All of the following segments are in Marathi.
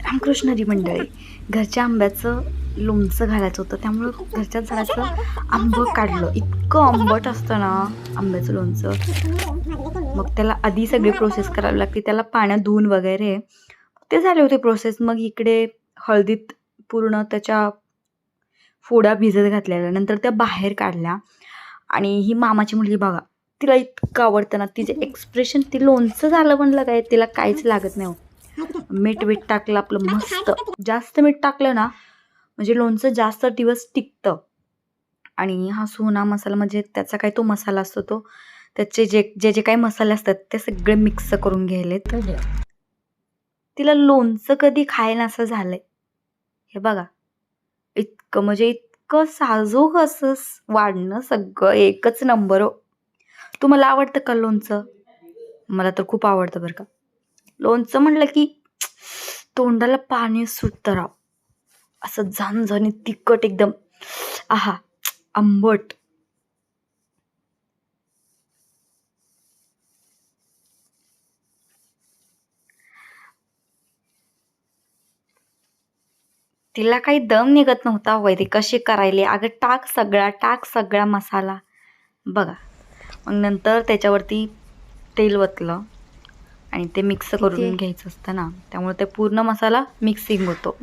रामकृष्ण हरी मंडळी, घरच्या आंब्याचं लोणचं घालायचं होतं, त्यामुळं घरच्या झाडाचं आंबं काढलं. इतकं आंबट असतं ना आंब्याचं लोणचं. मग त्याला आधी सगळी प्रोसेस करावी लागते, त्याला पाण्यात धुवून वगैरे ते झाले होते प्रोसेस. मग इकडे हळदीत पूर्ण त्याच्या फोडा भिजत घातलेल्या, नंतर त्या बाहेर काढल्या. आणि ही मामाची मुलगी बघा, तिला इतकं आवडतं ना, तिचे एक्सप्रेशन, ती लोणचं झालं म्हणलं काय, तिला काहीच लागत नाही. मीठ टाकलं आपलं मस्त, जास्त मीठ टाकलं ना म्हणजे लोणचं जास्त दिवस टिकतं. आणि हा सुना मसाला म्हणजे त्याचा काही तो मसाला असतो, तो त्याचे जे जे जे काही मसाले असतात ते सगळे मिक्स करून घ्यायलेत. तिला लोणचं कधी खायला असं झालंय. हे बघा, इतकं म्हणजे इतकं साजूक असं वाढणं, सगळं एकच नंबर हो. तुम्हाला आवडतं का लोणचं? मला तर खूप आवडतं बरं का. लोणचं म्हणलं की तोंडाला पाणी सुटतं राव, असं झणझणीत तिखट एकदम, आहा, आंबट. तिला काही दम निघत नव्हता होय, ती कशी करायली. अगं टाक सगळा मसाला बघा. मग नंतर त्याच्यावरती तेल वतलं आणि ते मिक्स करून घ्यायचं असतं ना, त्यामुळे ते पूर्ण मसाला मिक्सिंग होतो.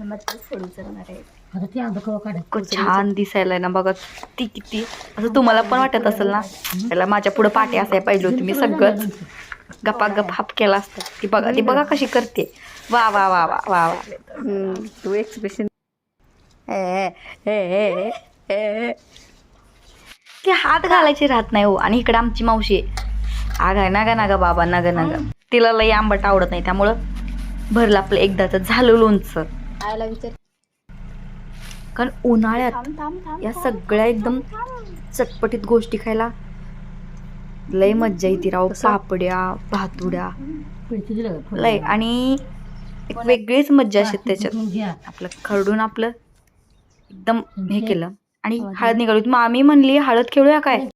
छान दिसायला ना बघा, किती असं तुम्हाला पण वाटत असेल ना, त्याला माझ्या पुढे पाठी असायला पाहिजे होती, मी सगळंच गपागप हाप केला असतं. ती बघा कशी करते. वा वा वा वा वा वा. तू एक्सप्रेशन ते हात घालायचे राहत नाही हो. आणि इकडे आमची मावशी आगा नागा बाबा नागा, तिला लई आंबट आवडत नाही, त्यामुळं भरलं आपलं एकदाच झालं लोणचं. आयला विचार, कारण उन्हाळ्यात या सगळ्या एकदम चटपटीत गोष्टी खायला लय मज्जा येते राव. पापड्या, भातुड्या लय, आणि एक वेगळीच मज्जा असते त्याच्यात. आपलं खरडून आपलं एकदम हे केलं आणि हळद निघाली. मामी म्हणली हळद खेळूया काय.